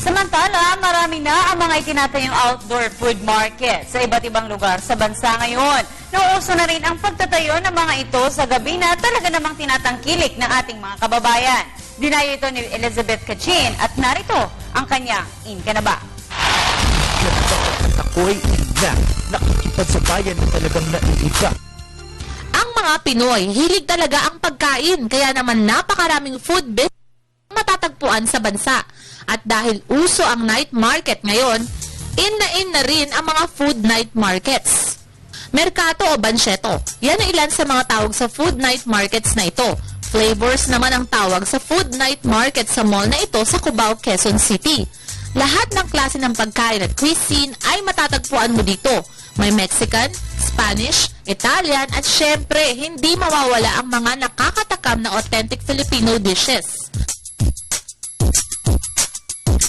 Samantala, marami na ang mga itinatayong outdoor food market sa iba't ibang lugar sa bansa ngayon. Nauuso na rin ang pagtatayo ng mga ito sa gabi na talaga namang tinatangkilik ng ating mga kababayan. Dinayo ito ni Elizabeth Cachin at narito ang kanyang In Ka Na Ba? Ako'y ina, nakikipagsabayan na talagang naiiba. Ang mga Pinoy, hilig talaga ang pagkain, kaya naman napakaraming food business ang matatagpuan sa bansa. At dahil uso ang night market ngayon, in na rin ang mga food night markets. Merkato o bansyeto, yan ang ilan sa mga tawag sa food night markets na ito. Flavors naman ang tawag sa food night market sa mall na ito sa Cubao, Quezon City. Lahat ng klase ng pagkain at cuisine ay matatagpuan mo dito. May Mexican, Spanish, Italian at syempre hindi mawawala ang mga nakakatakam na authentic Filipino dishes.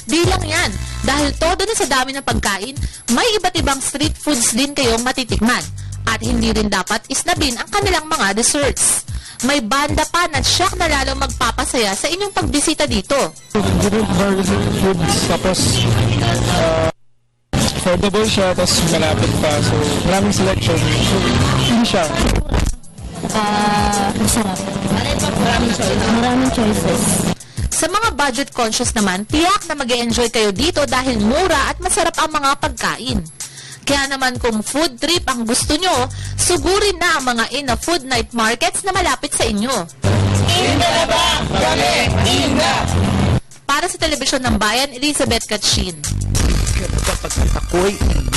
Di lang yan, dahil todo na sa dami ng pagkain, may iba't ibang street foods din kayong matitikman. At hindi rin dapat isnabin ang kanilang mga desserts. May banda pa na siyak na lalong magpapasaya sa inyong pagbisita dito. Different variety foods, tapos affordable siya, tapos malapit pa. So, maraming selection. So, hindi siya. Masarap. Maraming choices. Sa mga budget conscious naman, tiyak na mag-e-enjoy kayo dito dahil mura at masarap ang mga pagkain. Kaya naman kung food trip ang gusto nyo, sugurin na ang mga Ina Food Night Markets na malapit sa inyo. Ina na ba? Kami, ina! Para sa Telebisyon ng Bayan, Elizabeth Cachin. Kapag ako'y ina.